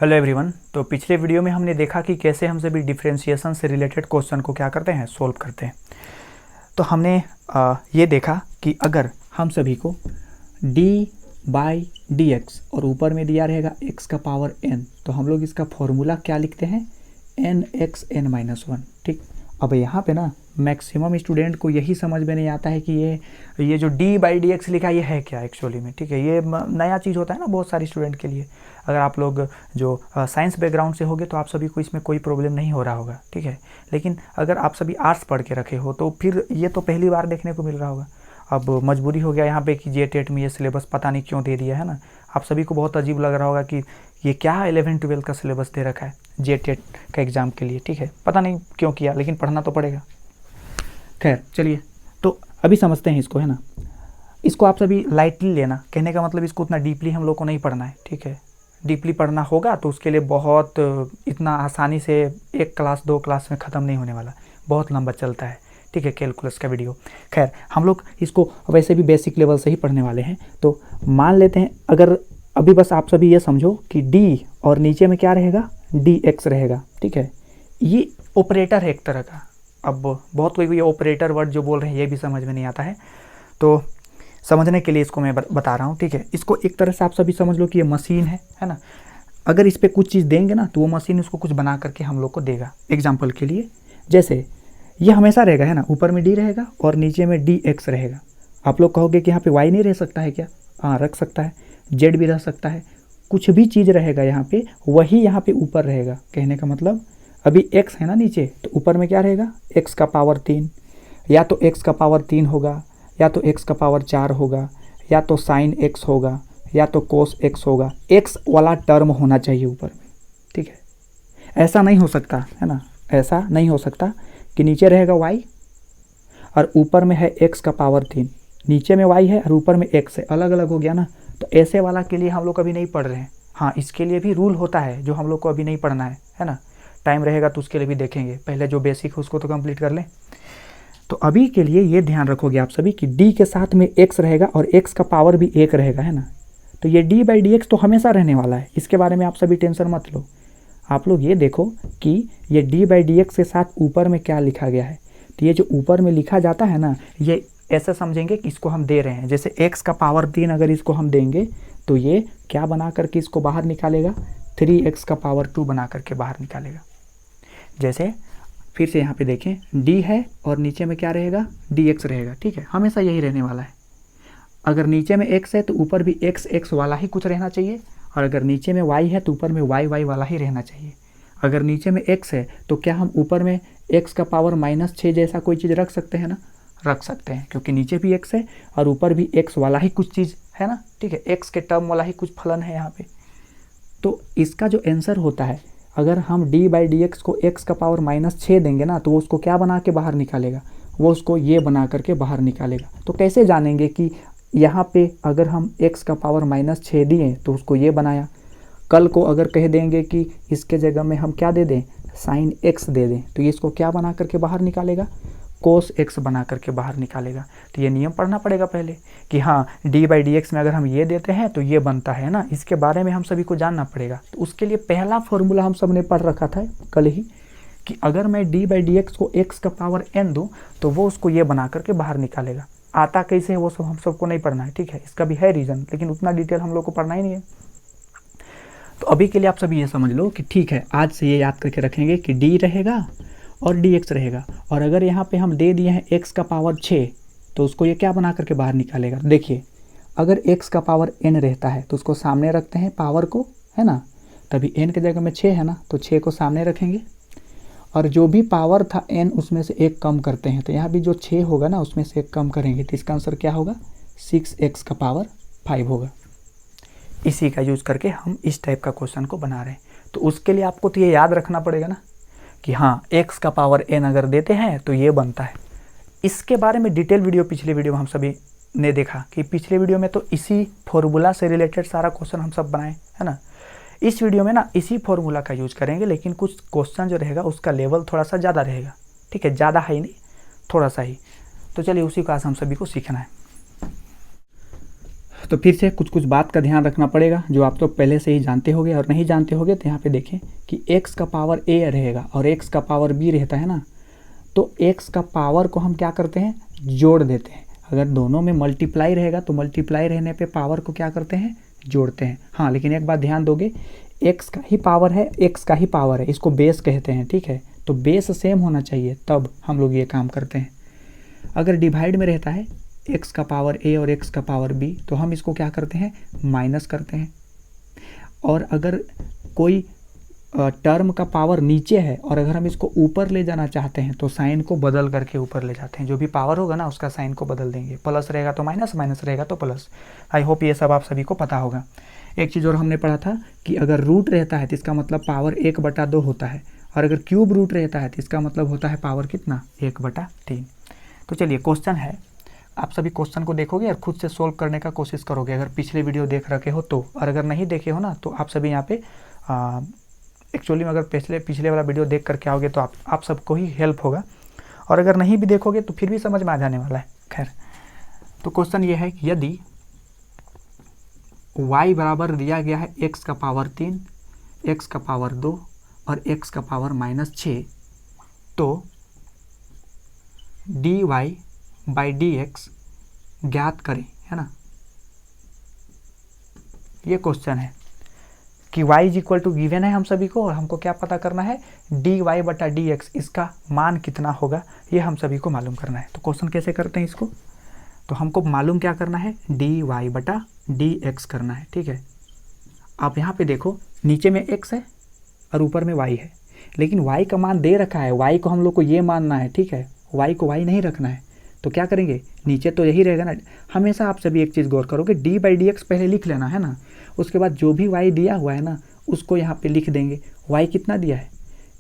Hello everyone. तो पिछले video में हमने देखा कि कैसे हम सभी डिफरेंशिएशन से रिलेटेड क्वेश्चन को क्या करते हैं, सोल्व करते हैं। तो हमने ये देखा कि अगर हम सभी को d बाई डी एक्स और ऊपर में दिया रहेगा x का पावर n, तो हम लोग इसका फॉर्मूला क्या लिखते हैं, n x n minus one. ठीक, अब यहाँ पे ना मैक्सिमम स्टूडेंट को यही समझ में नहीं आता है कि ये जो d बाई डी एक्स लिखा है ये है क्या एक्चुअली में। ठीक है, ये नया चीज़ होता है ना बहुत सारे स्टूडेंट के लिए। अगर आप लोग जो साइंस बैकग्राउंड से होगे तो आप सभी को इसमें कोई प्रॉब्लम नहीं हो रहा होगा। ठीक है, लेकिन अगर आप सभी आर्ट्स पढ़ के रखे हो तो फिर ये तो पहली बार देखने को मिल रहा होगा। अब मजबूरी हो गया यहाँ पे कि जेटेट में ये सिलेबस पता नहीं क्यों दे दिया है ना। आप सभी को बहुत अजीब लग रहा होगा कि ये क्या 11-12 का सिलेबस दे रखा है जेटेट का एग्ज़ाम के लिए। ठीक है, पता नहीं क्यों किया, लेकिन पढ़ना तो पड़ेगा। खैर चलिए, तो अभी समझते हैं इसको, है ना। इसको आप सभी लाइटली लेना, कहने का मतलब इसको उतना डीपली हम लोग को नहीं पढ़ना है। ठीक है, डीपली पढ़ना होगा तो उसके लिए बहुत इतना आसानी से एक क्लास 2 क्लास में ख़त्म नहीं होने वाला, बहुत लंबा चलता है। ठीक है, कैलकुलस का वीडियो। खैर हम लोग इसको वैसे भी बेसिक लेवल से ही पढ़ने वाले हैं। तो मान लेते हैं, अगर अभी बस आप सभी ये समझो कि डी और नीचे में क्या रहेगा, डी एक्स रहेगा। ठीक है, ये ऑपरेटर है एक तरह का। अब बहुत कोई ये ऑपरेटर वर्ड जो बोल रहे हैं ये भी समझ में नहीं आता है, तो समझने के लिए इसको मैं बता रहा हूँ। ठीक है, इसको एक तरह से आप सभी समझ लो कि ये मशीन है ना। अगर इस पर कुछ चीज़ देंगे ना तो वो मशीन उसको कुछ बना करके हम लोग को देगा। एग्जाम्पल के लिए जैसे ये हमेशा रहेगा, है ना, ऊपर में डी रहेगा और नीचे में डी एक्स रहेगा। आप लोग कहोगे कि यहाँ पे वाई नहीं रह सकता है क्या? हाँ, रख सकता है, जेड भी रह सकता है, कुछ भी चीज़ रहेगा यहाँ पे, वही यहाँ पे ऊपर रहेगा। कहने का मतलब अभी x है ना नीचे, तो ऊपर में क्या रहेगा, x का पावर 3, या तो x का पावर 3 होगा, या तो x का पावर 4 होगा, या तो साइन x होगा, या तो कोस x होगा। x वाला टर्म होना चाहिए ऊपर में। ठीक है, ऐसा नहीं हो सकता, है ना, ऐसा नहीं हो सकता कि नीचे रहेगा y और ऊपर में है x का पावर 3, नीचे में y है और ऊपर में x है, अलग अलग हो गया ना। तो ऐसे वाला के लिए हम लोग अभी नहीं पढ़ रहे हैं। हाँ, इसके लिए भी रूल होता है जो हम लोग को अभी नहीं पढ़ना है ना। टाइम रहेगा तो उसके लिए भी देखेंगे, पहले जो बेसिक है उसको तो कंप्लीट कर लें। तो अभी के लिए ये ध्यान रखोगे आप सभी कि d के साथ में x रहेगा और x का पावर भी 1 रहेगा, है ना। तो ये d बाई डी एक्स तो हमेशा रहने वाला है, इसके बारे में आप सभी टेंशन मत लो। आप लोग ये देखो कि ये d बाई डी एक्स के साथ ऊपर में क्या लिखा गया है। तो ये जो ऊपर में लिखा जाता है ना, ये ऐसा समझेंगे कि इसको हम दे रहे हैं। जैसे x का पावर 3 अगर इसको हम देंगे तो ये क्या बना करके इसको बाहर निकालेगा, 3x का पावर 2 बना करके बाहर निकालेगा। जैसे फिर से यहाँ पे देखें, d है और नीचे में क्या रहेगा, dx रहेगा। ठीक है, हमेशा यही रहने वाला है। अगर नीचे में x है तो ऊपर भी x वाला ही कुछ रहना चाहिए, और अगर नीचे में y है तो ऊपर में y वाला ही रहना चाहिए। अगर नीचे में x है तो क्या हम ऊपर में x का पावर -6 जैसा कोई चीज़ रख सकते हैं ना, रख सकते हैं, क्योंकि नीचे भी x है और ऊपर भी x वाला ही कुछ चीज़ है ना। ठीक है, x के टर्म वाला ही कुछ फलन है यहाँ पे। तो इसका जो आंसर होता है, अगर हम d बाई डी एक्स को x का पावर -6 देंगे ना तो वो उसको क्या बना के बाहर निकालेगा, वो उसको ये बना करके बाहर निकालेगा। तो कैसे जानेंगे कि यहाँ पे अगर हम x का पावर -6 दिए तो उसको ये बनाया। कल को अगर कह देंगे कि इसके जगह में हम क्या दे दें, साइन x दे दें, तो ये इसको क्या बना करके बाहर निकालेगा, कोस x बना करके बाहर निकालेगा। तो ये नियम पढ़ना पड़ेगा पहले कि हाँ, d बाई डी एक्स में अगर हम ये देते हैं तो ये बनता है ना। इसके बारे में हम सभी को जानना पड़ेगा। तो उसके लिए पहला फॉर्मूला हम सब ने पढ़ रखा था कल ही, कि अगर मैं d बाई डी एक्स को x का पावर n दूँ तो वो उसको ये बना करके बाहर निकालेगा। आता कैसे है वो सब हम सबको नहीं पढ़ना है। ठीक है, इसका भी है रीज़न, लेकिन उतना डिटेल हम लोग को पढ़ना ही नहीं है। तो अभी के लिए आप सभी ये समझ लो कि ठीक है, आज से ये याद करके रखेंगे कि d रहेगा और dx रहेगा, और अगर यहाँ पे हम दे दिए हैं x का पावर 6 तो उसको ये क्या बना करके बाहर निकालेगा। देखिए, अगर x का पावर n रहता है तो उसको सामने रखते हैं पावर को, है ना, तभी n की जगह में 6 है ना, तो 6 को सामने रखेंगे और जो भी पावर था n उसमें से एक कम करते हैं। तो यहाँ भी जो 6 होगा ना उसमें से एक कम करेंगे, तो इसका आंसर क्या होगा, 6x का पावर 5 होगा। इसी का यूज़ करके हम इस टाइप का क्वेश्चन को बना रहे हैं। तो उसके लिए आपको तो ये याद रखना पड़ेगा ना कि हाँ, x का पावर n अगर देते हैं तो ये बनता है। इसके बारे में डिटेल वीडियो पिछले वीडियो में हम सभी ने देखा कि पिछले वीडियो में तो इसी फॉर्मूला से रिलेटेड सारा क्वेश्चन हम सब बनाए, है ना। इस वीडियो में ना इसी फॉर्मूला का यूज करेंगे, लेकिन कुछ क्वेश्चन जो रहेगा उसका लेवल थोड़ा सा ज़्यादा रहेगा। ठीक है, ज़्यादा है ही नहीं, थोड़ा सा ही। तो चलिए उसी का आज हम सभी को सीखना है। तो फिर से कुछ कुछ बात का ध्यान रखना पड़ेगा जो आप तो पहले से ही जानते होगे, और नहीं जानते होगे तो यहाँ पे देखें कि x का पावर a रहेगा और x का पावर b रहता है ना, तो x का पावर को हम क्या करते हैं, जोड़ देते हैं। अगर दोनों में मल्टीप्लाई रहेगा तो मल्टीप्लाई रहने पे पावर को क्या करते हैं, जोड़ते हैं। हाँ, लेकिन एक बात ध्यान दोगे, x का ही पावर है, x का ही पावर है, इसको बेस कहते हैं, ठीक है। तो बेस सेम होना चाहिए तब हम लोग ये काम करते हैं। अगर डिवाइड में रहता है x का पावर a और x का पावर b, तो हम इसको क्या करते हैं, माइनस करते हैं। और अगर कोई टर्म का पावर नीचे है और अगर हम इसको ऊपर ले जाना चाहते हैं तो साइन को बदल करके ऊपर ले जाते हैं। जो भी पावर होगा ना उसका साइन को बदल देंगे, प्लस रहेगा तो माइनस, माइनस रहेगा तो प्लस। आई होप ये सब आप सभी को पता होगा। एक चीज़ और हमने पढ़ा था कि अगर रूट रहता है तो इसका मतलब पावर 1/2 होता है, और अगर क्यूब रूट रहता है तो इसका मतलब होता है पावर कितना, 1/3। तो चलिए क्वेश्चन है, आप सभी क्वेश्चन को देखोगे और खुद से सोल्व करने का कोशिश करोगे अगर पिछले वीडियो देख रखे हो तो, और अगर नहीं देखे हो ना तो आप सभी यहाँ पे एक्चुअली में अगर पिछले वाला वीडियो देख करके आओगे तो आप सबको ही हेल्प होगा, और अगर नहीं भी देखोगे तो फिर भी समझ में आ जाने वाला है। खैर, तो क्वेश्चन ये है कि यदि y बराबर दिया गया है x का पावर 3, x का पावर 2 और x का पावर -6, तो dy/dx ज्ञात करें, है ना। ये क्वेश्चन है कि y is equal to given है हम सभी को, और हमको क्या पता करना है, dy/dx इसका मान कितना होगा ये हम सभी को मालूम करना है। तो क्वेश्चन कैसे करते हैं इसको, तो हमको मालूम क्या करना है, dy/dx करना है, ठीक है। आप यहाँ पे देखो नीचे में x है और ऊपर में y है, लेकिन y का मान दे रखा है, y को हम लोग को ये मानना है, ठीक है। y को y नहीं रखना है, तो क्या करेंगे, नीचे तो यही रहेगा ना। हमेशा आप सभी एक चीज़ गौर करोगे, dy/dx पहले लिख लेना है ना, उसके बाद जो भी y दिया हुआ है ना उसको यहाँ पे लिख देंगे। y कितना दिया है,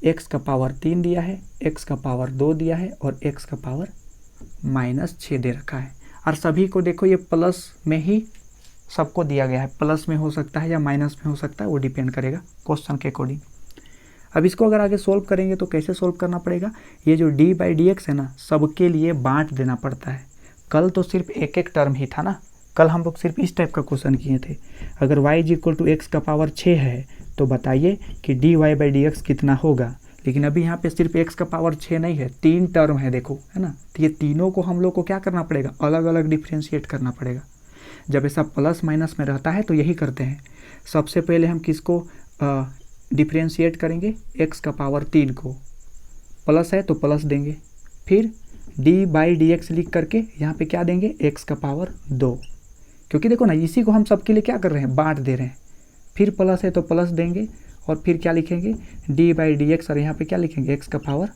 x का पावर 3 दिया है, x का पावर 2 दिया है और x का पावर -6 दे रखा है। और सभी को देखो ये प्लस में ही सबको दिया गया है, प्लस में हो सकता है या माइनस में हो सकता है, वो डिपेंड करेगा क्वेश्चन के अकॉर्डिंग। अब इसको अगर आगे सोल्व करेंगे तो कैसे सोल्व करना पड़ेगा, ये जो dy/dx है ना सबके लिए बांट देना पड़ता है। कल तो सिर्फ एक एक टर्म ही था ना, कल हम लोग सिर्फ इस टाइप का क्वेश्चन किए थे। अगर y is equal to x का पावर 6 है तो बताइए कि dy/dx कितना होगा। लेकिन अभी यहाँ पे सिर्फ x का पावर 6 नहीं है, 3 टर्म है, देखो, है ना। तो ये तीनों को हम लोग को क्या करना पड़ेगा, अलग अलग डिफ्रेंशिएट करना पड़ेगा। जब ऐसा प्लस माइनस में रहता है तो यही करते हैं। सबसे पहले हम किसको डिफ्रेंशिएट करेंगे, x का पावर 3 को, प्लस है तो प्लस देंगे, फिर dy/dx लिख करके यहाँ पे क्या देंगे, x का पावर 2, क्योंकि देखो ना इसी को हम सबके लिए क्या कर रहे हैं, बांट दे रहे हैं। फिर प्लस है तो प्लस देंगे और फिर क्या लिखेंगे, dy/dx, और यहाँ पे क्या लिखेंगे, x का पावर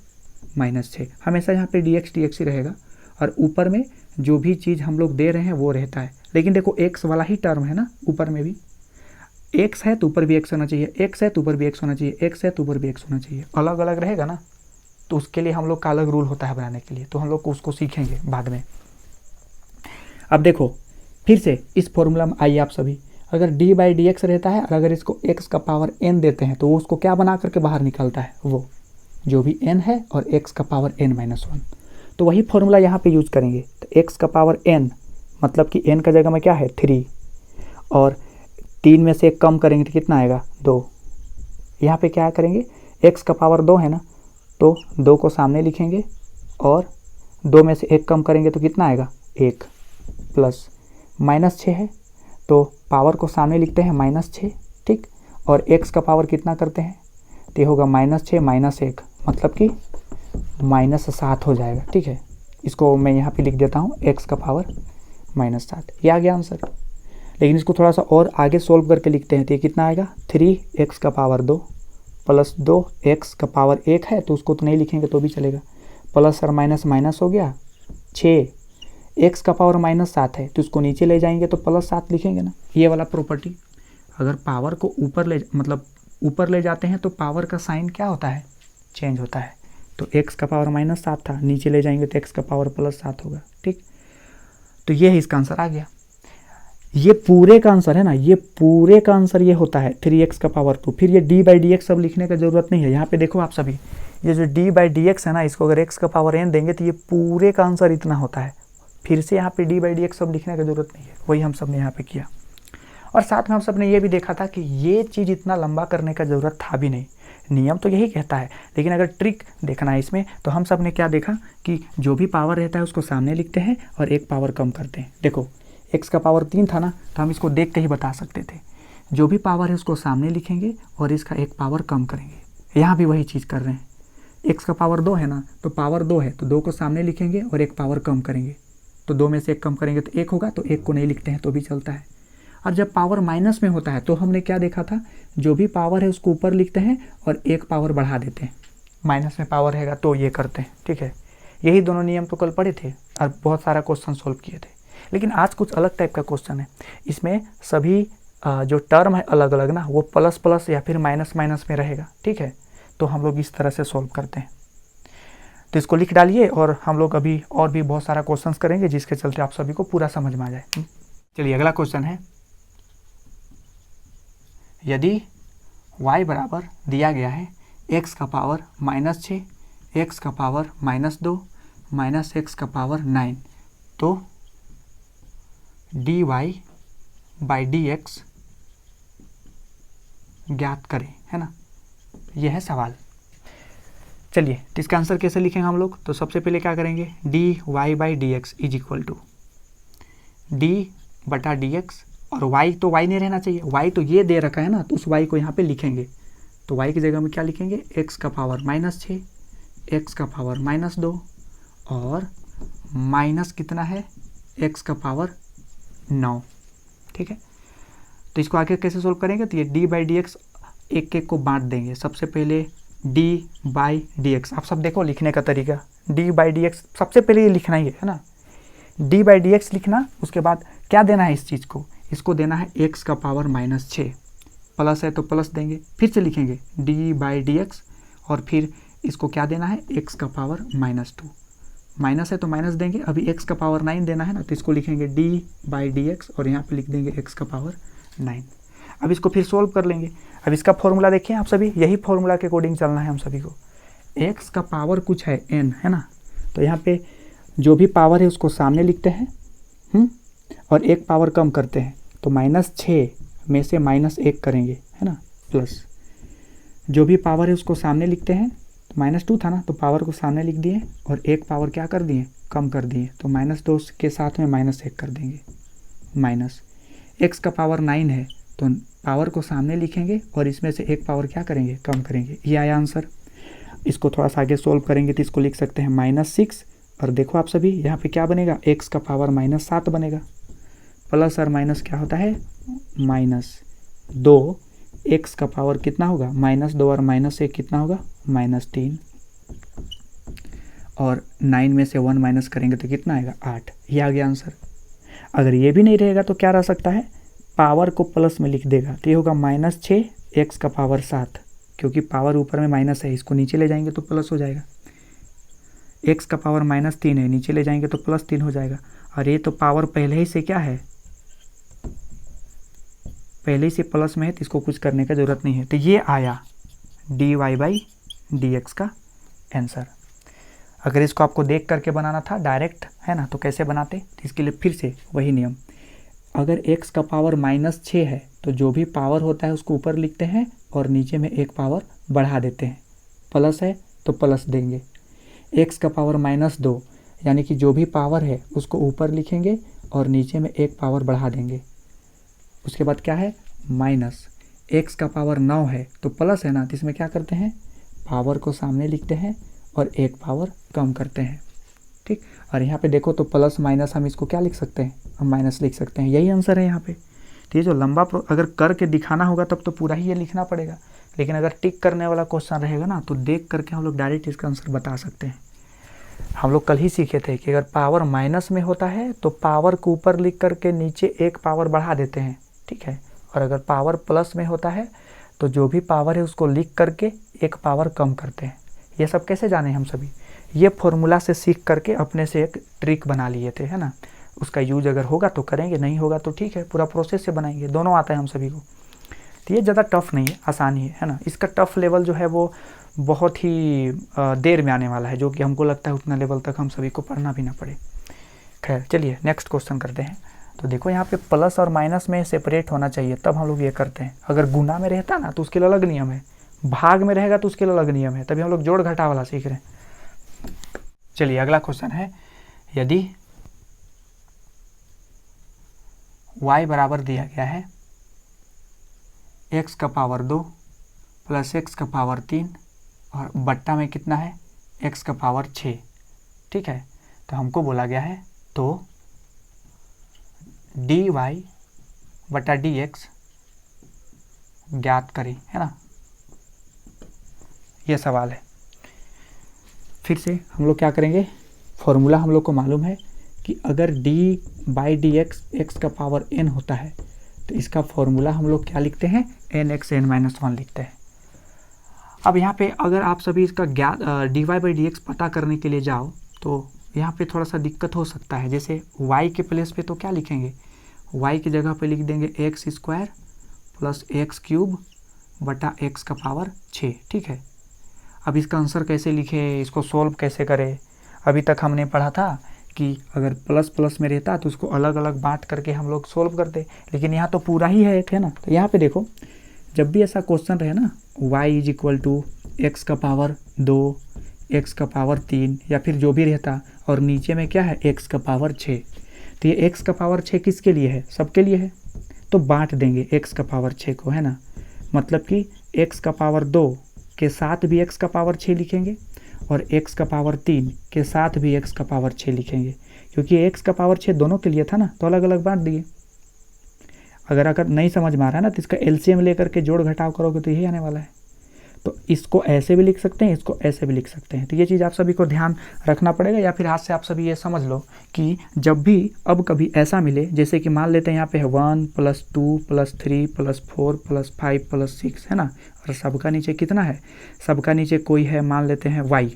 -6। हमेशा यहाँ पे dx ही रहेगा, और ऊपर में जो भी चीज़ हम लोग दे रहे हैं वो रहता है। लेकिन देखो x वाला ही टर्म है ना, ऊपर में भी x है तो ऊपर भी x होना चाहिए, x है तो ऊपर भी x होना चाहिए, x है तो ऊपर भी x होना चाहिए। अलग अलग रहेगा ना तो उसके लिए हम लोग का अलग रूल होता है बनाने के लिए, तो हम लोग उसको सीखेंगे बाद में। अब देखो फिर से इस फॉर्मूला में आइए आप सभी, अगर dy/dx रहता है और अगर इसको x का पावर n देते हैं तो वो उसको क्या बना करके बाहर निकलता है, वो जो भी n है और x का पावर n-1, तो वही फॉर्मूला यहाँ पे यूज करेंगे। तो x का पावर n मतलब कि n का जगह में क्या है 3, और 3 में से 1 कम करेंगे तो कितना आएगा, 2। यहाँ पे क्या करेंगे, x का पावर 2 है ना, तो 2 को सामने लिखेंगे और 2 में से 1 कम करेंगे तो कितना आएगा, 1, प्लस -6 है तो पावर को सामने लिखते हैं -6, ठीक। और x का पावर कितना करते हैं, तो ये होगा -6 -1 मतलब कि -7 हो जाएगा, ठीक है। इसको मैं यहाँ पे लिख देता हूँ x का पावर -7, ये आ गया आंसर। लेकिन इसको थोड़ा सा और आगे सोल्व करके लिखते हैं तो ये कितना आएगा, 3x का पावर 2 प्लस 2x का पावर 1 है तो उसको तो नहीं लिखेंगे तो भी चलेगा, प्लस और माइनस माइनस हो गया 6, x का पावर -7 है तो उसको नीचे ले जाएंगे तो +7 लिखेंगे ना। ये वाला प्रॉपर्टी, अगर पावर को ऊपर ले जाते हैं तो पावर का साइन क्या होता है, चेंज होता है। तो x का पावर -7 था, नीचे ले जाएंगे तो x का पावर +7 होगा, ठीक। तो ये है इसका आंसर आ गया। ये पूरे का आंसर है ना, ये पूरे का आंसर ये होता है 3x का पावर 2। फिर ये dy/dx सब लिखने का जरूरत नहीं है। यहाँ पे देखो आप सभी, ये जो dy/dx है ना, इसको अगर x का पावर n देंगे तो ये पूरे का आंसर इतना होता है, फिर से यहाँ पे d/dx सब लिखने की ज़रूरत नहीं है, वही हम सब ने यहाँ पे किया। और साथ में हम सब ने ये भी देखा था कि ये चीज़ इतना लंबा करने का ज़रूरत था भी नहीं, नियम तो यही कहता है, लेकिन अगर ट्रिक देखना है इसमें तो हम सब ने क्या देखा कि जो भी पावर रहता है उसको सामने लिखते हैं और एक पावर कम करते हैं। देखो x का पावर 3 था ना, तो हम इसको देख के ही बता सकते थे, जो भी पावर है उसको सामने लिखेंगे और इसका एक पावर कम करेंगे। यहाँ भी वही चीज़ कर रहे हैं, x का पावर 2 है ना, तो पावर 2 है तो 2 को सामने लिखेंगे और एक पावर कम करेंगे, तो 2 में से 1 कम करेंगे तो 1 होगा, तो 1 को नहीं लिखते हैं तो भी चलता है। और जब पावर माइनस में होता है तो हमने क्या देखा था, जो भी पावर है उसको ऊपर लिखते हैं और एक पावर बढ़ा देते हैं, माइनस में पावर रहेगा तो ये करते हैं, ठीक है। यही दोनों नियम तो कल पढ़े थे और बहुत सारा क्वेश्चन सोल्व किए थे। लेकिन आज कुछ अलग टाइप का क्वेश्चन है, इसमें सभी जो टर्म है अलग अलग ना, वो प्लस प्लस या फिर माइनस माइनस में रहेगा, ठीक है। तो हम लोग इस तरह से सोल्व करते हैं, तो इसको लिख डालिए और हम लोग अभी और भी बहुत सारा क्वेश्चंस करेंगे जिसके चलते आप सभी को पूरा समझ में आ जाए। चलिए अगला क्वेश्चन है, यदि y बराबर दिया गया है x का पावर -6, x का पावर -2, माइनस x का पावर 9, तो dy/dx ज्ञात करें, है ना, यह है सवाल। चलिए तो इसका आंसर कैसे लिखेंगे हम लोग, तो सबसे पहले क्या करेंगे, dy/dx is equal to d/dx, और y तो y नहीं रहना चाहिए, y तो ये दे रखा है ना, तो उस y को यहाँ पे लिखेंगे, तो y की जगह में क्या लिखेंगे, x का पावर -6, x का पावर -2 और माइनस कितना है, x का पावर 9, ठीक है। तो इसको आगे कैसे सोल्व करेंगे, तो ये d/dx एक एक को बांट देंगे। सबसे पहले d/dx, आप सब देखो लिखने का तरीका, d/dx सबसे पहले ये लिखना ही है ना, d/dx लिखना, उसके बाद क्या देना है इस चीज़ को, इसको देना है x का पावर -6, प्लस है तो प्लस देंगे, फिर से लिखेंगे d/dx और फिर इसको क्या देना है, x का पावर -2, माइनस है तो माइनस देंगे, अभी x का पावर 9 देना है ना, तो इसको लिखेंगे d/dx और यहाँ पे लिख देंगे x का पावर 9। अब इसको फिर सोल्व कर लेंगे। अब इसका फॉर्मूला देखिए आप सभी, यही फॉर्मूला के अकॉर्डिंग चलना है हम सभी को। x का पावर कुछ है n, है ना, तो यहाँ पे जो भी पावर है उसको सामने लिखते हैं और एक पावर कम करते हैं, तो -6 में से -1 करेंगे, है ना, प्लस जो भी पावर है उसको सामने लिखते हैं, तो -2 था ना, तो पावर को सामने लिख दिए और एक पावर क्या कर दिए, कम कर दिए, तो -2 के साथ में -1 कर देंगे, माइनस x का पावर 9 है तो पावर को सामने लिखेंगे और इसमें से एक पावर क्या करेंगे, कम करेंगे, ये आया आंसर। इसको थोड़ा सा आगे सोल्व करेंगे तो इसको लिख सकते हैं -6, और देखो आप सभी यहाँ पे क्या बनेगा, x का पावर -7 बनेगा, प्लस और माइनस क्या होता है, -2, x का पावर कितना होगा, -2 और -1 कितना होगा, -3, और 9 में से 1 माइनस करेंगे तो कितना आएगा, 8, ये आ गया आंसर। अगर ये भी नहीं रहेगा तो क्या रह सकता है, पावर को प्लस में लिख देगा, तो ये होगा -6 x का पावर 7, क्योंकि पावर ऊपर में माइनस है, इसको नीचे ले जाएंगे तो प्लस हो जाएगा, x का पावर -3 है, नीचे ले जाएंगे तो +3 हो जाएगा, और ये तो पावर पहले ही से क्या है, पहले ही से प्लस में है, तो इसको कुछ करने का ज़रूरत नहीं है। तो ये आया dy/dx का आंसर। अगर इसको आपको देख करके बनाना था डायरेक्ट, है ना, तो कैसे बनाते, तो इसके लिए फिर से वही नियम, अगर x का पावर -6 है तो जो भी पावर होता है उसको ऊपर लिखते हैं और नीचे में एक पावर बढ़ा देते हैं, प्लस है तो प्लस देंगे, x का पावर -2 यानी कि जो भी पावर है उसको ऊपर लिखेंगे और नीचे में एक पावर बढ़ा देंगे, उसके बाद क्या है, माइनस x का पावर 9 है तो प्लस है ना, तो इसमें क्या करते हैं, पावर को सामने लिखते हैं और एक पावर कम करते हैं, ठीक। और यहाँ पे देखो तो प्लस माइनस हम इसको क्या लिख सकते हैं, हम माइनस लिख सकते हैं, यही आंसर है यहाँ पे। तो ये जो लंबा अगर करके दिखाना होगा तब तो पूरा ही ये लिखना पड़ेगा, लेकिन अगर टिक करने वाला क्वेश्चन रहेगा ना तो देख करके हम लोग डायरेक्ट इसका आंसर बता सकते हैं। हम लोग कल ही सीखे थे कि अगर पावर माइनस में होता है तो पावर को ऊपर लिख करके नीचे एक पावर बढ़ा देते हैं, ठीक है, और अगर पावर प्लस में होता है तो जो भी पावर है उसको लिख करके एक पावर कम करते हैं। ये सब कैसे जाने हम सभी, ये फॉर्मूला से सीख करके अपने से एक ट्रिक बना लिए थे, है ना, उसका यूज अगर होगा तो करेंगे, नहीं होगा तो ठीक है, पूरा प्रोसेस से बनाएंगे, दोनों आता है हम सभी को। तो ये ज़्यादा टफ नहीं है, आसान ही है ना, इसका टफ लेवल जो है वो बहुत ही देर में आने वाला है, जो कि हमको लगता है उतना लेवल तक हम सभी को पढ़ना भी ना पड़े। खैर चलिए नेक्स्ट क्वेश्चन करते हैं। तो देखो यहाँ पे प्लस और माइनस में सेपरेट होना चाहिए, तब हम लोग ये करते हैं। अगर गुना में रहता ना तो उसके लिए अलग नियम है, भाग में रहेगा तो उसके लिए अलग नियम है, तभी हम लोग जोड़ घटा वाला सीख रहे हैं। चलिए अगला क्वेश्चन है, यदि y बराबर दिया गया है x का पावर 2 प्लस x का पावर 3 और बट्टा में कितना है x का पावर 6, ठीक है। तो हमको बोला गया है तो dy बटा dx ज्ञात करें, है ना, ये सवाल है। फिर से हम लोग क्या करेंगे, फॉर्मूला हम लोग को मालूम है कि अगर d by D x x का पावर n होता है तो इसका फॉर्मूला हम लोग क्या लिखते हैं, nx n-1 लिखते हैं। अब यहाँ पे अगर आप सभी इसका ज्ञात dy बाई डी एक्स पता करने के लिए जाओ तो यहाँ पे थोड़ा सा दिक्कत हो सकता है। जैसे y के प्लेस पे तो क्या लिखेंगे, y की जगह पे लिख देंगे x square plus x cube बटा एक्स का पावर 6, ठीक है। अब इसका आंसर कैसे लिखे, इसको सोल्व कैसे करें। अभी तक हमने पढ़ा था कि अगर प्लस प्लस में रहता तो उसको अलग अलग बांट करके हम लोग सोल्व करते, लेकिन यहाँ तो पूरा ही है एक, है ना। तो यहाँ पे देखो जब भी ऐसा क्वेश्चन रहे ना, y is equal to x का पावर 2 एक्स का पावर 3 या फिर जो भी रहता, और नीचे में क्या है एक्स का पावर 6, तो ये एक्स का पावर 6 किसके लिए है, सबके लिए है, तो बांट देंगे एक्स का पावर 6 को, है ना। मतलब कि एक्स का पावर 2 के साथ भी एक्स का पावर 6 लिखेंगे और एक्स का पावर 3 के साथ भी एक्स का पावर 6 लिखेंगे, क्योंकि एक्स का पावर 6 दोनों के लिए था ना, तो अलग अलग बांट दिए। अगर नहीं समझ में आ रहा है ना तो इसका एलसीएम लेकर के जोड़ घटाव करोगे तो यही आने वाला है। तो इसको ऐसे भी लिख सकते हैं, इसको ऐसे भी लिख सकते हैं। तो ये चीज़ आप सभी को ध्यान रखना पड़ेगा, या फिर हाथ से आप सभी ये समझ लो कि जब भी अब कभी ऐसा मिले, जैसे कि मान लेते हैं यहाँ पे है 1 + 2 + 3 + 4 + 5 + 6, है ना, और सबका नीचे कितना है, सबका नीचे कोई है, मान लेते हैं y,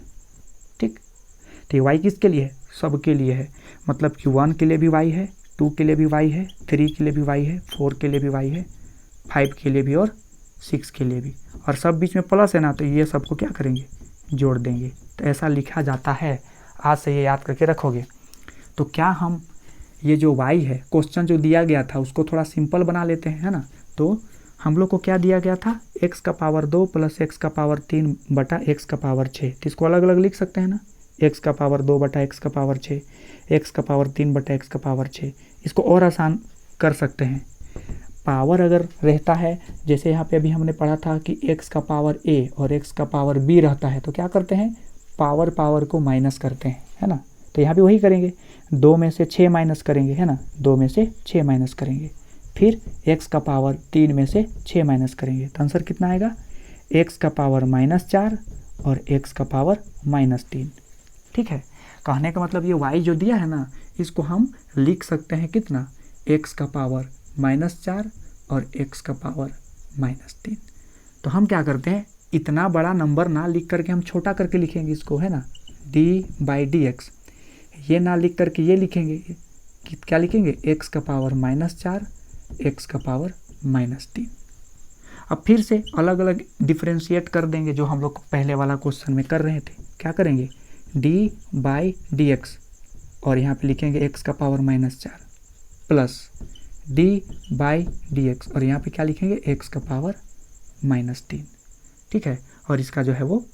ठीक। तो ये y किसके लिए है, सबके लिए है। मतलब कि 1 के लिए भी y है, 2 के लिए भी y है, 3 के लिए भी y है, 4 के लिए भी y है, 5 के लिए भी और 6 के लिए भी, और सब बीच में प्लस है ना, तो ये सबको क्या करेंगे, जोड़ देंगे। तो ऐसा लिखा जाता है, आज से ये याद करके रखोगे। तो क्या हम ये जो y है, क्वेश्चन जो दिया गया था उसको थोड़ा सिंपल बना लेते हैं, है ना। तो हम लोग को क्या दिया गया था, x का पावर 2 प्लस x का पावर 3 बटा x का पावर 6, तो इसको अलग अलग लिख सकते हैं ना, x का पावर 2 बटा x का पावर 6, x का पावर 3 बटा x का पावर 6। इसको और आसान कर सकते हैं, पावर अगर रहता है, जैसे यहाँ पे अभी हमने पढ़ा था कि x का पावर a और x का पावर b रहता है, तो क्या करते हैं, पावर को माइनस करते हैं, है ना। तो यहाँ भी वही करेंगे, 2 में से 6 माइनस करेंगे, है ना, 2 में से 6 माइनस करेंगे, फिर x का पावर 3 में से 6 माइनस करेंगे, तो आंसर कितना आएगा, x का पावर -4 और x का पावर -3, ठीक है। कहने का मतलब ये y जो दिया है ना, इसको हम लिख सकते हैं कितना, x का पावर -4 और x का पावर -3। तो हम क्या करते हैं, इतना बड़ा नंबर ना लिख करके हम छोटा करके लिखेंगे इसको, है ना, d/dx, ये ना लिख करके ये लिखेंगे कि क्या लिखेंगे, x का पावर -4 x का पावर -3। अब फिर से अलग अलग डिफ्रेंशिएट कर देंगे, जो हम लोग पहले वाला क्वेश्चन में कर रहे थे। क्या करेंगे, d/dx और यहाँ पे लिखेंगे x का पावर -4 प्लस d/dx और यहाँ पे क्या लिखेंगे, x का पावर -3, ठीक है। और इसका जो है वो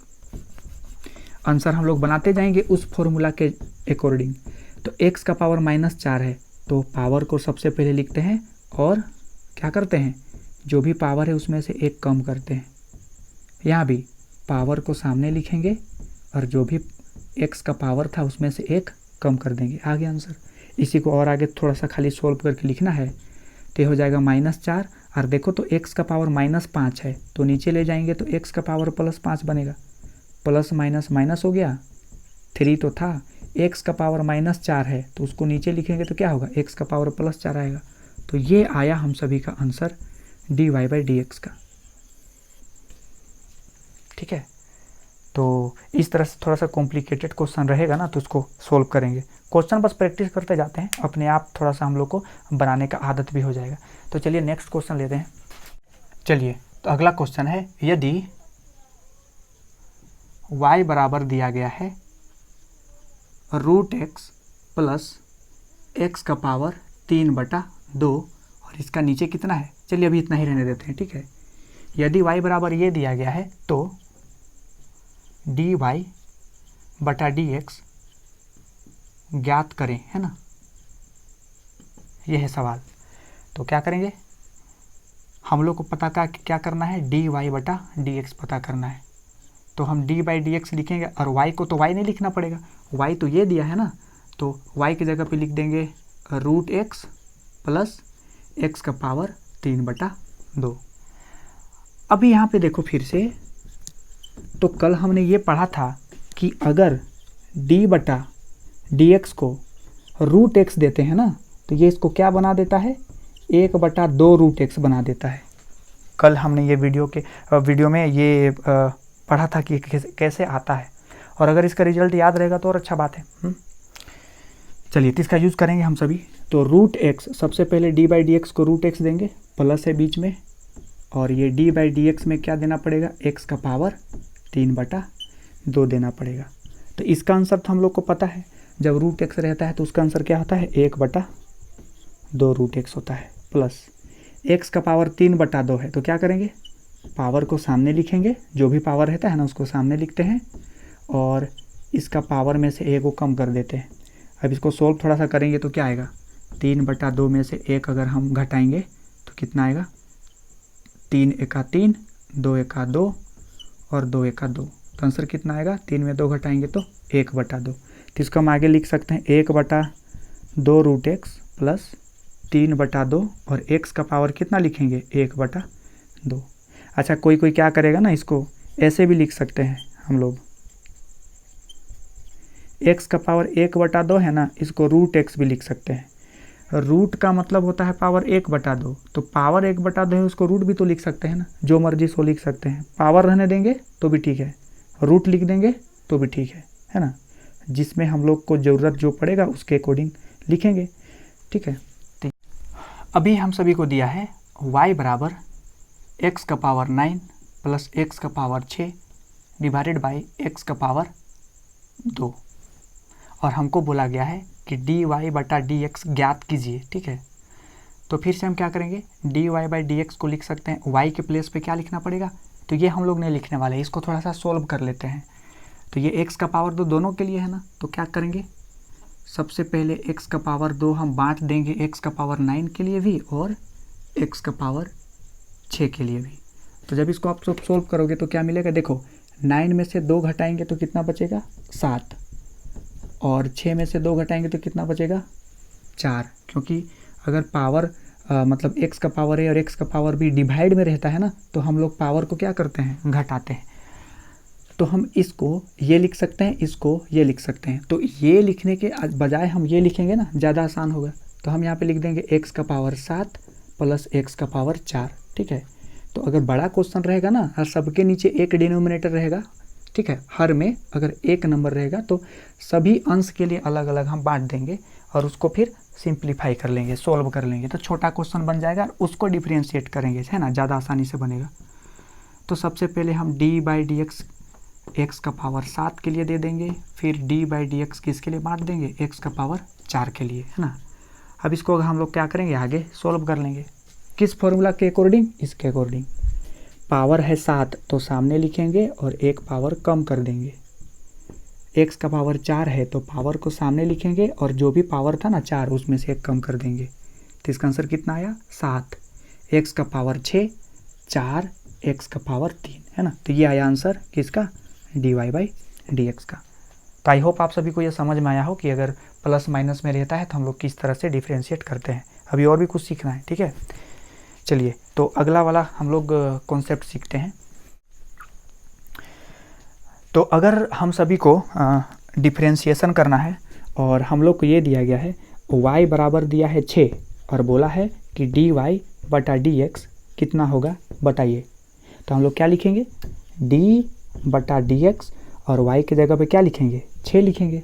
आंसर हम लोग बनाते जाएंगे उस फॉर्मूला के अकॉर्डिंग। तो x का पावर -4 है, तो पावर को सबसे पहले लिखते हैं और क्या करते हैं, जो भी पावर है उसमें से एक कम करते हैं। यहाँ भी पावर को सामने लिखेंगे और जो भी x का पावर था उसमें से एक कम कर देंगे, आ गया आंसर। इसी को और आगे थोड़ा सा खाली सोल्व करके लिखना है, तो हो जाएगा -4, और देखो तो x का पावर -5 है, तो नीचे ले जाएंगे तो x का पावर +5 बनेगा, प्लस माइनस माइनस हो गया, 3 तो था, x का पावर -4 है तो उसको नीचे लिखेंगे तो क्या होगा, x का पावर +4 आएगा। तो ये आया हम सभी का आंसर dy/dx का, ठीक है। तो इस तरह से थोड़ा सा कॉम्प्लिकेटेड क्वेश्चन रहेगा ना, तो उसको सोल्व करेंगे। क्वेश्चन बस प्रैक्टिस करते जाते हैं, अपने आप थोड़ा सा हम लोग को बनाने का आदत भी हो जाएगा। तो चलिए नेक्स्ट क्वेश्चन लेते हैं। चलिए तो अगला क्वेश्चन है, यदि y बराबर दिया गया है √x प्लस x का पावर 3/2 और इसका नीचे कितना है, चलिए अभी इतना ही रहने देते हैं, ठीक है। यदि y बराबर ये दिया गया है तो dy/dx ज्ञात करें, है ना, यह है सवाल। तो क्या करेंगे, हम लोग को पता क्या करना है, dy/dx पता करना है। तो हम d/dx लिखेंगे और y को तो y नहीं लिखना पड़ेगा, y तो ये दिया है ना, तो y की जगह पे लिख देंगे √x प्लस x का पावर 3/2। अभी यहाँ पे देखो फिर से, तो कल हमने ये पढ़ा था कि अगर d/dx को √x देते हैं ना, तो ये इसको क्या बना देता है, 1/2 √x बना देता है। कल हमने ये वीडियो में ये पढ़ा था कि कैसे आता है, और अगर इसका रिजल्ट याद रहेगा तो और अच्छा बात है। चलिए तो इसका यूज़ करेंगे हम सभी। तो √x, सबसे पहले d/dx को √x देंगे, प्लस है बीच में, और ये d/dx में क्या देना पड़ेगा, x का पावर 3/2 देना पड़ेगा। तो इसका आंसर तो हम लोग को पता है, जब √x रहता है तो उसका आंसर क्या होता है, 1/2 √x होता है, प्लस x का पावर 3/2 है। तो क्या करेंगे, पावर को सामने लिखेंगे, जो भी पावर रहता है ना उसको सामने लिखते हैं, और इसका पावर में से 1 को कम कर देते हैं। अब इसको सोल्व थोड़ा सा करेंगे तो क्या आएगा, 3/2 में से 1 अगर हम घटाएंगे तो कितना आएगा, 3 × 3, 2 × 2 और 2 × 2। तो आंसर कितना आएगा, 3 में 2 घटाएंगे तो 1/2। तो इसको हम आगे लिख सकते हैं 1/2 √x प्लस 3/2, और x का पावर कितना लिखेंगे, 1/2। अच्छा, कोई क्या करेगा ना, इसको ऐसे भी लिख सकते हैं हम लोग, x का पावर 1/2 है ना, इसको √x भी लिख सकते हैं। रूट का मतलब होता है पावर 1/2, तो पावर 1/2 है, उसको रूट भी तो लिख सकते हैं ना, जो मर्जी सो लिख सकते हैं। पावर रहने देंगे तो भी ठीक है, रूट लिख देंगे तो भी ठीक है ना, जिसमें हम लोग को ज़रूरत जो पड़ेगा उसके अकॉर्डिंग लिखेंगे, ठीक है। अभी हम सभी को दिया है y बराबर x का पावर 9 प्लस x का पावर 6 डिवाइडेड बाई x का पावर 2, और हमको बोला गया है कि dy/dx ज्ञात कीजिए, ठीक है। तो फिर से हम क्या करेंगे, dy/dx को लिख सकते हैं, y के प्लेस पे क्या लिखना पड़ेगा, तो ये हम लोग नहीं लिखने वाले, इसको थोड़ा सा सोल्व कर लेते हैं। तो ये x का पावर 2 दोनों के लिए है ना, तो क्या करेंगे, सबसे पहले x का पावर 2 हम बांट देंगे x का पावर 9 के लिए भी और x का पावर 6 के लिए भी। तो जब इसको आप सोल्व करोगे तो क्या मिलेगा, देखो 9 में से 2 घटाएंगे तो कितना बचेगा, 7, और 6 में से 2 घटाएंगे तो कितना बचेगा, 4। क्योंकि अगर पावर मतलब x का पावर a और x का पावर b डिवाइड में रहता है ना, तो हम लोग पावर को क्या करते हैं, घटाते हैं। तो हम इसको ये लिख सकते हैं, इसको ये लिख सकते हैं। तो ये लिखने के बजाय हम ये लिखेंगे ना, ज़्यादा आसान होगा। तो हम यहाँ पे लिख देंगे x का पावर 7 प्लस x का पावर 4, ठीक है। तो अगर बड़ा क्वेश्चन रहेगा ना, हर सबके नीचे एक डिनोमिनेटर रहेगा, ठीक है, हर में अगर एक नंबर रहेगा तो सभी अंश के लिए अलग अलग हम बांट देंगे और उसको फिर सिंप्लीफाई कर लेंगे, सोल्व कर लेंगे, तो छोटा क्वेश्चन बन जाएगा और उसको डिफ्रेंशिएट करेंगे, है ना, ज़्यादा आसानी से बनेगा। तो सबसे पहले हम d/dx x का पावर 7 के लिए दे देंगे, फिर d/dx किसके लिए बांट देंगे, x का पावर 4 के लिए, है ना। अब इसको हम लोग क्या करेंगे, आगे सोल्व कर लेंगे, किस फॉर्मूला के अकॉर्डिंग, इसके अकॉर्डिंग। पावर है 7 तो सामने लिखेंगे और एक पावर कम कर देंगे। x का पावर 4 है तो पावर को सामने लिखेंगे और जो भी पावर था ना 4 उसमें से एक कम कर देंगे। तो इसका आंसर कितना आया, 7, x का पावर 6, 4, x का पावर 3, है ना। तो ये आया आंसर किसका, dy/dx का। तो आई होप आप सभी को ये समझ में आया हो कि अगर प्लस माइनस में रहता है तो हम लोग किस तरह से डिफ्रेंशिएट करते हैं। अभी और भी कुछ सीखना है, ठीक है। चलिए तो अगला वाला हम लोग कॉन्सेप्ट सीखते हैं। तो अगर हम सभी को डिफ्रेंशिएशन करना है और हम लोग को ये दिया गया है y बराबर दिया है 6 और बोला है कि dy/dx कितना होगा बताइए। तो हम लोग क्या लिखेंगे, d/dx और y की जगह पे क्या लिखेंगे, 6 लिखेंगे।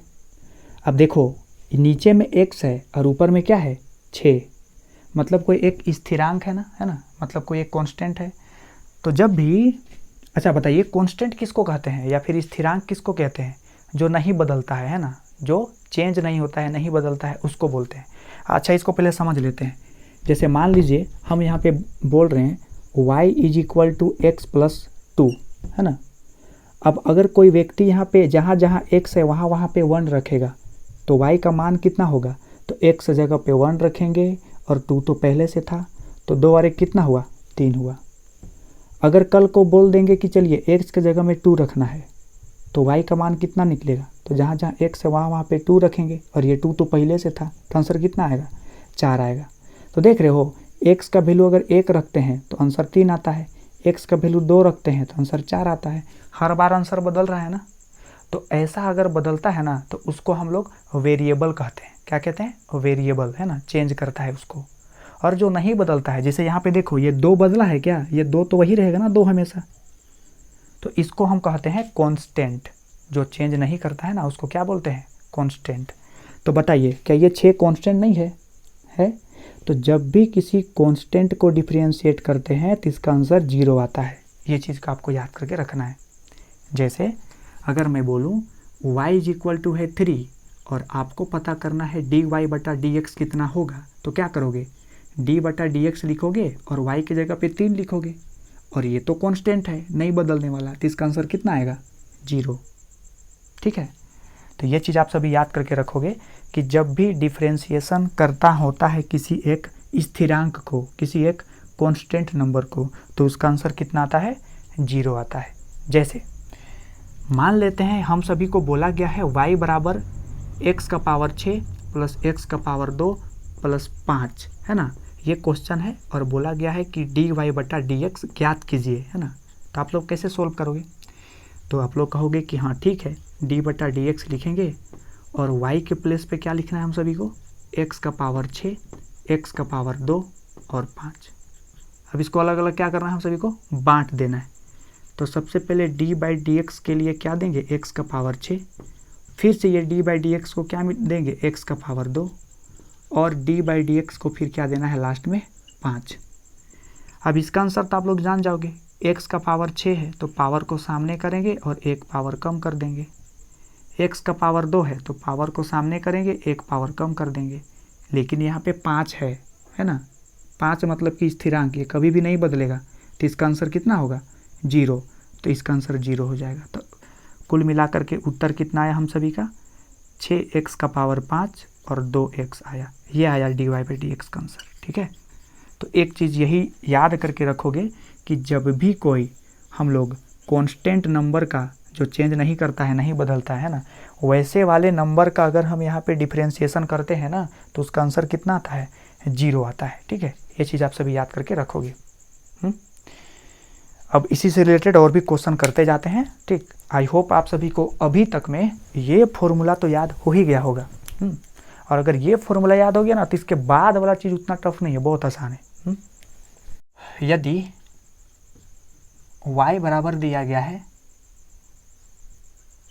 अब देखो नीचे में x है और ऊपर में क्या है, 6, मतलब कोई एक स्थिरांक है ना, मतलब कोई एक कांस्टेंट है। तो जब भी, अच्छा बताइए कांस्टेंट किसको कहते हैं या फिर स्थिरांक किसको कहते हैं, जो नहीं बदलता है ना, जो चेंज नहीं होता है, नहीं बदलता है, उसको बोलते हैं। अच्छा, इसको पहले समझ लेते हैं। जैसे मान लीजिए हम यहाँ पे बोल रहे हैं y = x+2, है ना। अब अगर कोई व्यक्ति यहाँ पे जहाँ जहाँ x है वहाँ पे 1 रखेगा तो y का मान कितना होगा, तो x जगह पे 1 रखेंगे और 2 तो पहले से था, तो 2 और 1 कितना हुआ, 3 हुआ। अगर कल को बोल देंगे कि चलिए x की जगह में 2 रखना है तो y का मान कितना निकलेगा, तो जहाँ जहाँ x है वहाँ पे 2 रखेंगे और ये 2 तो पहले से था, तो आंसर कितना आएगा, 4 आएगा। तो देख रहे हो, x का वैल्यू अगर 1 रखते हैं तो आंसर 3 आता है, x का वैल्यू 2 रखते हैं तो आंसर 4 आता है। हर बार आंसर बदल रहा है ना। तो ऐसा अगर बदलता है ना तो उसको हम लोग वेरिएबल कहते हैं। क्या कहते हैं, वेरिएबल, है ना, चेंज करता है उसको। और जो नहीं बदलता है, जैसे यहाँ पे देखो ये 2 बदला है क्या, ये 2 तो वही रहेगा ना, 2 हमेशा, तो इसको हम कहते हैं कांस्टेंट। जो चेंज नहीं करता है ना उसको क्या बोलते हैं, कांस्टेंट। तो बताइए क्या ये 6 कांस्टेंट नहीं है, है? तो जब भी किसी कांस्टेंट को डिफरेंशिएट करते हैं तो इसका आंसर 0 आता है। ये चीज़ का आपको याद करके रखना है। जैसे अगर मैं बोलूँ y = 3 और आपको पता करना है dy/dx कितना होगा, तो क्या करोगे, d/dx लिखोगे और y की जगह पे 3 लिखोगे, और ये तो कांस्टेंट है, नहीं बदलने वाला, तो इसका आंसर कितना आएगा, 0। ठीक है। तो ये चीज़ आप सभी याद करके रखोगे कि जब भी डिफरेंशिएशन करता होता है किसी एक स्थिरांक को, किसी एक कांस्टेंट नंबर को, तो उसका आंसर कितना आता है, 0 आता है। जैसे मान लेते हैं हम सभी को बोला गया है y = x⁻6 + x⁻2 + 5, है ना, ये क्वेश्चन है और बोला गया है कि dy/dx ज्ञात कीजिए, है ना। तो आप लोग कैसे सोल्व करोगे, तो आप लोग कहोगे कि हाँ ठीक है, d/dx लिखेंगे और y के प्लेस पे क्या लिखना है हम सभी को, x⁻6, x⁻2 और 5। अब इसको अलग अलग क्या करना है, हम सभी को बांट देना है। तो सबसे पहले d/dx के लिए क्या देंगे, x⁻6, फिर से ये d/dx को क्या देंगे, x⁻2, और d/dx को फिर क्या देना है लास्ट में, 5। अब इसका आंसर तो आप लोग जान जाओगे, x⁻6 है तो पावर को सामने करेंगे और एक पावर कम कर देंगे, x⁻2 है तो पावर को सामने करेंगे, एक पावर कम कर देंगे। लेकिन यहाँ पे 5 है ना, 5 मतलब कि स्थिरांक, ये कभी भी नहीं बदलेगा, तो इसका आंसर कितना होगा, 0। तो इसका आंसर 0 हो जाएगा। तो कुल मिलाकर के उत्तर कितना आया हम सभी का, 6x⁻5 और 2x आया। ये आया dy/dx का आंसर। ठीक है। तो एक चीज़ यही याद करके रखोगे कि जब भी कोई हम लोग कांस्टेंट नंबर का जो चेंज नहीं करता है, नहीं बदलता है ना, वैसे वाले नंबर का अगर हम यहाँ पे डिफरेंशिएशन करते हैं ना तो उसका आंसर कितना आता है, 0 आता है। ठीक है, ये चीज़ आप सभी याद करके रखोगे। अब इसी से रिलेटेड और भी क्वेश्चन करते जाते हैं। ठीक, आई होप आप सभी को अभी तक में ये फॉर्मूला तो याद हो ही गया होगा। और अगर ये फॉर्मूला याद हो गया ना तो इसके बाद वाला चीज़ उतना टफ नहीं है, बहुत आसान है। यदि y बराबर दिया गया है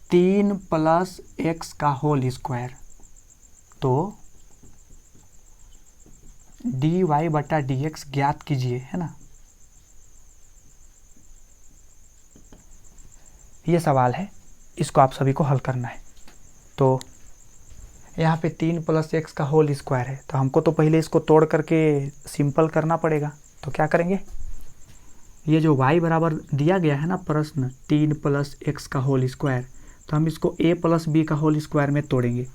3 + x का होल स्क्वायर, तो dy/dx ज्ञात कीजिए, है ना। ये सवाल है, इसको आप सभी को हल करना है। तो यहाँ पे 3 + x का होल स्क्वायर है, तो हमको तो पहले इसको तोड़ करके सिंपल करना पड़ेगा। तो क्या करेंगे, ये जो y बराबर दिया गया है ना प्रश्न, 3 + x का होल स्क्वायर, तो हम इसको a + b का होल स्क्वायर में तोड़ेंगे।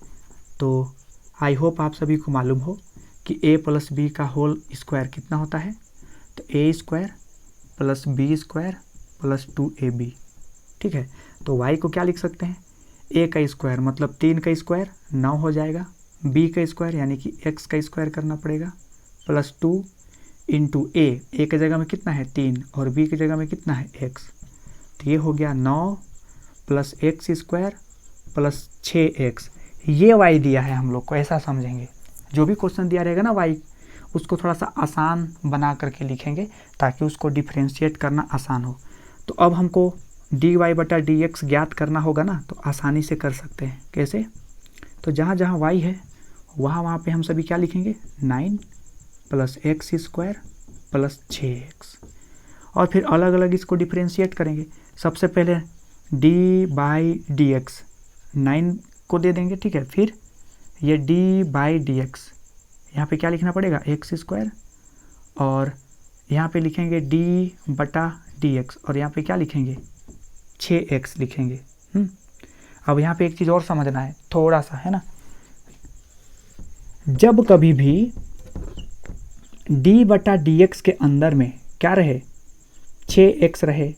तो आई होप आप सभी को मालूम हो कि a + b का होल स्क्वायर कितना होता है, तो a² + b² + 2ab। ठीक है, तो y को क्या लिख सकते हैं, a का स्क्वायर मतलब 3 का स्क्वायर 9 हो जाएगा, b का स्क्वायर यानी कि x का स्क्वायर करना पड़ेगा, +2 × a की जगह में कितना है 3 और b की जगह में कितना है x। तो ये हो गया 9 + x² + 6x। ये y दिया है हम लोग को, ऐसा समझेंगे। जो भी क्वेश्चन दिया रहेगा ना y, उसको थोड़ा सा आसान बना करके लिखेंगे ताकि उसको डिफरेंशिएट करना आसान हो। तो अब हमको dy/dx ज्ञात करना होगा ना, तो आसानी से कर सकते हैं। कैसे, तो जहाँ जहाँ y है वहाँ पे हम सभी क्या लिखेंगे, 9 + x² + 6x, और फिर अलग अलग इसको डिफरेंशिएट करेंगे। सबसे पहले dy/dx 9 को दे देंगे, ठीक है। फिर ये डी बाई डी एक्स, यहाँ पर क्या लिखना पड़ेगा, एक्स स्क्वायर, और यहाँ पे लिखेंगे डी बटा डी एक्स, और यहाँ पे क्या लिखेंगे, 6x लिखेंगे। अब यहाँ पे एक चीज़ और समझना है थोड़ा सा, है ना। जब कभी भी d बटा डी एक्स के अंदर में क्या रहे, 6x रहे,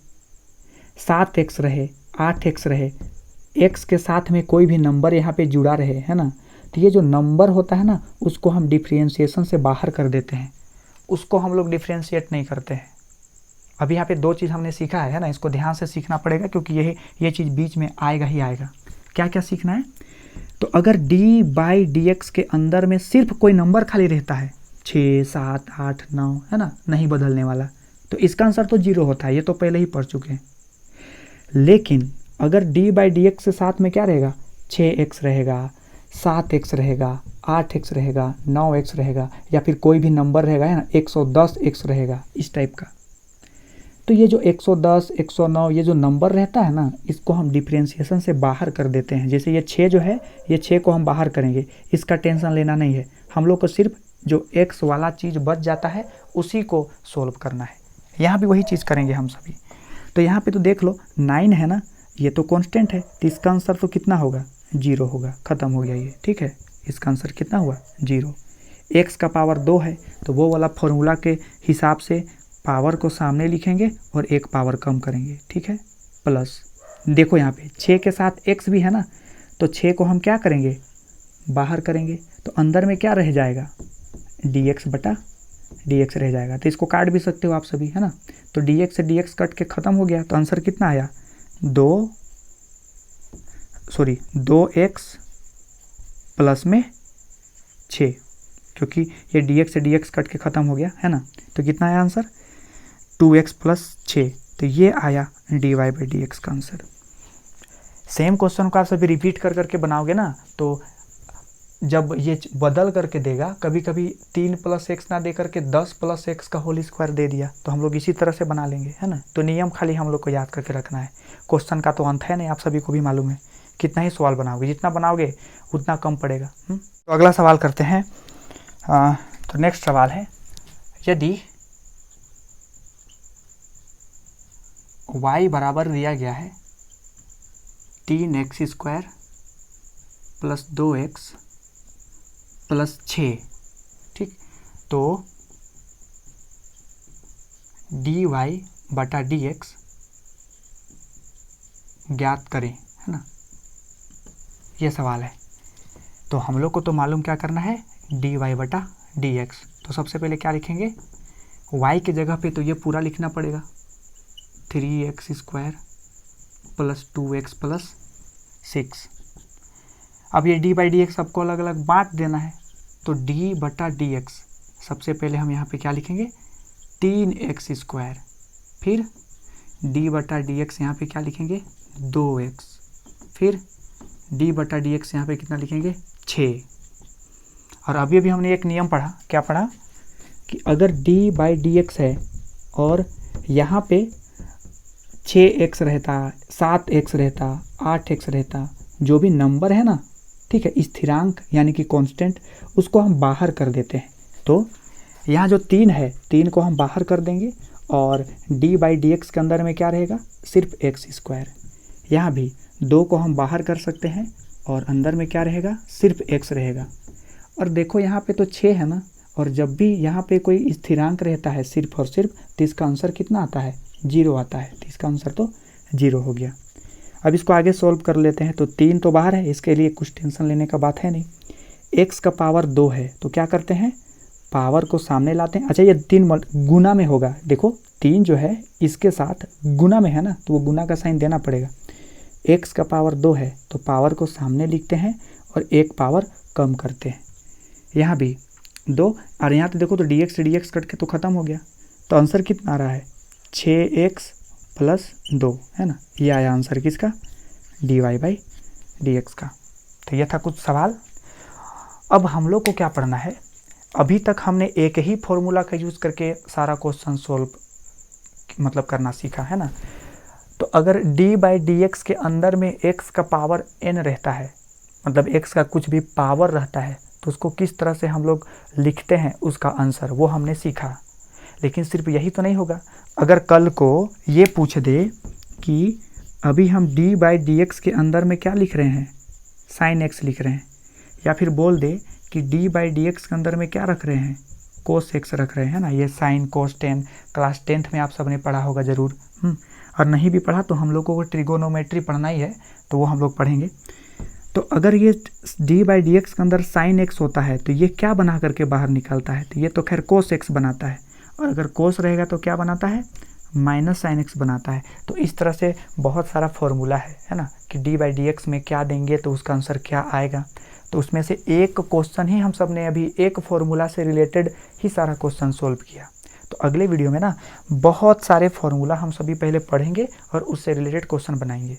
7x रहे, 8x रहे, x के साथ में कोई भी नंबर यहाँ पे जुड़ा रहे, है ना, तो ये जो नंबर होता है ना, उसको हम डिफ्रेंशिएशन से बाहर कर देते हैं, उसको हम लोग डिफ्रेंशिएट नहीं करते हैं। अभी यहाँ पे दो चीज़ हमने सीखा है ना, इसको ध्यान से सीखना पड़ेगा, क्योंकि ये चीज़ बीच में आएगा ही आएगा। क्या क्या सीखना है, तो अगर d बाई डी एक्स के अंदर में सिर्फ कोई नंबर खाली रहता है, 6, 7, 8, 9, है ना, नहीं बदलने वाला, तो इसका आंसर तो 0 होता है, ये तो पहले ही पढ़ चुके हैं। लेकिन अगर d बाई डी एक्स के साथ में क्या रहेगा, 6x रहेगा, 7x रहेगा, 8x रहेगा, 9x रहेगा, या फिर कोई भी नंबर रहेगा, है ना, 110x रहेगा, इस टाइप का, तो ये जो 110, 109 ये जो नंबर रहता है ना, इसको हम डिफ्रेंशिएशन से बाहर कर देते हैं। जैसे ये 6 जो है, ये 6 को हम बाहर करेंगे, इसका टेंशन लेना नहीं है, हम लोग को सिर्फ जो x वाला चीज़ बच जाता है उसी को सोल्व करना है। यहाँ भी वही चीज़ करेंगे हम सभी। तो यहाँ पे तो देख लो 9 है ना, ये तो कांस्टेंट है, तो इसका आंसर तो कितना होगा, 0 होगा, ख़त्म हो गया ये, ठीक है। इसका आंसर कितना हुआ, 0। x का पावर 2 है, तो वो वाला फॉर्मूला के हिसाब से पावर को सामने लिखेंगे और एक पावर कम करेंगे, ठीक है। प्लस देखो यहाँ पे 6 के साथ x भी है ना, तो 6 को हम क्या करेंगे, बाहर करेंगे, तो अंदर में क्या रह जाएगा, dx बटा dx रह जाएगा। तो इसको काट भी सकते हो आप सभी, है ना। तो dx से dx कट के ख़त्म हो गया, तो आंसर कितना आया, 2x प्लस में 6, क्योंकि ये dx से dx कट के ख़त्म हो गया, है ना। तो कितना आया आंसर, 2x प्लस 6, तो ये आया dy बाई डी एक्स का आंसर। सेम क्वेश्चन को आप सभी रिपीट कर करके बनाओगे ना, तो जब ये बदल करके देगा, कभी कभी 3 प्लस एक्स ना दे करके 10 प्लस एक्स का होल स्क्वायर दे दिया, तो हम लोग इसी तरह से बना लेंगे, है ना। तो नियम खाली हम लोग को याद करके रखना है, क्वेश्चन का तो अंत है नहीं, आप सभी को भी मालूम है। कितना ही सवाल बनाओगे, जितना बनाओगे उतना कम पड़ेगा। तो अगला सवाल करते हैं। तो नेक्स्ट सवाल है, यदि y बराबर दिया गया है 3x square plus 2x plus 6, ठीक, तो dy बटा dx ज्ञात करें, है ना, ये सवाल है। तो हम लोग को तो मालूम क्या करना है, dy बटा dx। तो सबसे पहले क्या लिखेंगे, y के जगह पे तो ये पूरा लिखना पड़ेगा, 3x square plus 2x plus 6। अब ये d बाई डी एक्स सबको अलग अलग बांट देना है, तो d बटा डी एक्स, सबसे पहले हम यहाँ पे क्या लिखेंगे, 3x स्क्वायर, फिर d बटा डी एक्स यहाँ पे क्या लिखेंगे, 2x, फिर d बटा डी एक्स यहाँ पे कितना लिखेंगे, 6। और अभी अभी हमने एक नियम पढ़ा, क्या पढ़ा, कि अगर d बाई डी एक्स है और यहाँ पे 6x रहता, 7x रहता, 8x रहता, जो भी नंबर है ना, ठीक है, स्थिरांक यानी कि कांस्टेंट, उसको हम बाहर कर देते हैं। तो यहाँ जो 3 है, 3 को हम बाहर कर देंगे, और d बाई डी एक्स के अंदर में क्या रहेगा, सिर्फ x स्क्वायर। यहाँ भी 2 को हम बाहर कर सकते हैं, और अंदर में क्या रहेगा, सिर्फ x रहेगा। और देखो यहाँ पे तो 6 है ना, और जब भी यहाँ पे कोई स्थिरांक रहता है सिर्फ और सिर्फ, तो इसका आंसर कितना आता है, 0 आता है। तो इसका आंसर तो 0 हो गया। अब इसको आगे सॉल्व कर लेते हैं। तो 3 तो बाहर है, इसके लिए कुछ टेंशन लेने का बात है नहीं। x का पावर 2 है, तो क्या करते हैं, पावर को सामने लाते हैं। अच्छा, ये 3 गुना में होगा, देखो 3 जो है इसके साथ गुना में है ना, तो वो गुना का साइन देना पड़ेगा। x का पावर 2 है, तो पावर को सामने लिखते हैं और एक पावर कम करते हैं। यहाँ भी 2, और यहाँ तो देखो तो dx से dx कट के तो ख़त्म हो गया। तो आंसर कितना आ रहा है, 6x प्लस 2, है ना। ये आया आंसर किसका, dy बाई डी एक्स का। तो ये था कुछ सवाल। अब हम लोग को क्या पढ़ना है, अभी तक हमने एक ही फॉर्मूला का यूज़ करके सारा क्वेश्चन सोल्व मतलब करना सीखा, है ना। तो अगर d बाई डी एक्स के अंदर में x का पावर n रहता है, मतलब x का कुछ भी पावर रहता है तो उसको किस तरह से हम लोग लिखते हैं उसका आंसर, वो हमने सीखा। लेकिन सिर्फ यही तो नहीं होगा, अगर कल को ये पूछ दे कि अभी हम d/dx के अंदर में क्या लिख रहे हैं, sin x लिख रहे हैं, या फिर बोल दे कि d/dx के अंदर में क्या रख रहे हैं, cos x रख रहे हैं ना, ये sin cos tan class 10th में आप सबने पढ़ा होगा ज़रूर। और नहीं भी पढ़ा तो हम लोगों को ट्रिगोनोमेट्री पढ़ना ही है, तो वो हम लोग पढ़ेंगे। तो अगर ये d/dx के अंदर sin x होता है तो ये क्या बना करके बाहर निकलता है, तो ये तो खैर cos x बनाता है, और अगर cos रहेगा तो क्या बनाता है, माइनस sin x बनाता है। तो इस तरह से बहुत सारा फॉर्मूला है ना, कि d/dx में क्या देंगे तो उसका आंसर क्या आएगा। तो उसमें से एक क्वेश्चन ही हम सब ने अभी एक फॉर्मूला से रिलेटेड ही सारा क्वेश्चन सोल्व किया। तो अगले वीडियो में ना बहुत सारे फॉर्मूला हम सभी पहले पढ़ेंगे और उससे रिलेटेड क्वेश्चन बनाएंगे।